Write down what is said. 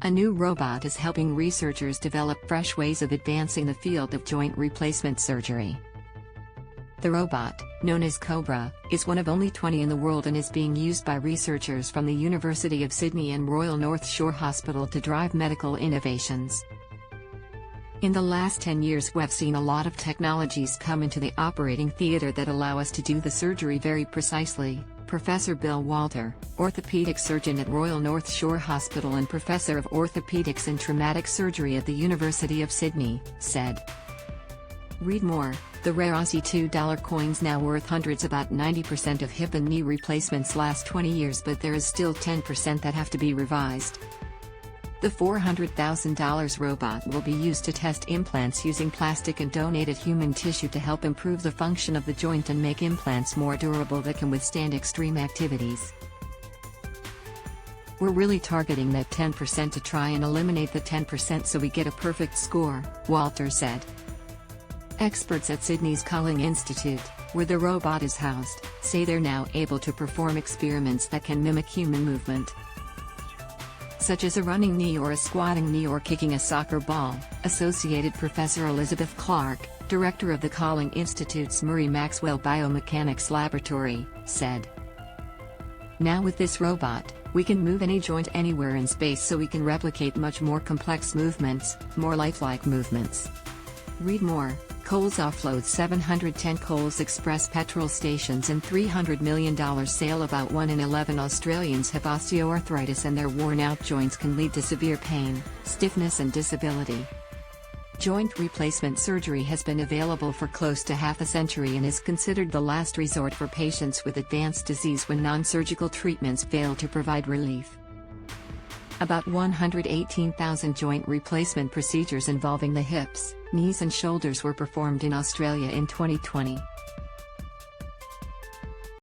A new robot is helping researchers develop fresh ways of advancing the field of joint replacement surgery. The robot, known as Kobra, is one of only 20 in the world and is being used by researchers from the University of Sydney and Royal North Shore Hospital to drive medical innovations. In the last 10 years we've seen a lot of technologies come into the operating theatre that allow us to do the surgery very precisely, Professor Bill Walter, orthopaedic surgeon at Royal North Shore Hospital and Professor of Orthopaedics and Traumatic Surgery at the University of Sydney, said. Read more. The rare Aussie $2 coins now worth hundreds. About 90% of hip and knee replacements last 20 years, but there is still 10% that have to be revised. The $400,000 robot will be used to test implants using plastic and donated human tissue to help improve the function of the joint and make implants more durable that can withstand extreme activities. We're really targeting that 10% to try and eliminate the 10% so we get a perfect score, Walter said. Experts at Sydney's Culling Institute, where the robot is housed, say they're now able to perform experiments that can mimic human movement, such as a running knee or a squatting knee or kicking a soccer ball, Associated Professor Elizabeth Clark, director of the Culling Institute's Murray Maxwell Biomechanics Laboratory, said. Now with this robot, we can move any joint anywhere in space so we can replicate much more complex movements, more lifelike movements. Read more. Coles offloads 710 Coles Express petrol stations and $300 million sale. About 1 in 11 Australians have osteoarthritis and their worn-out joints can lead to severe pain, stiffness and disability. Joint replacement surgery has been available for close to half a century and is considered the last resort for patients with advanced disease when non-surgical treatments fail to provide relief. About 118,000 joint replacement procedures involving the hips, knees and shoulders were performed in Australia in 2020.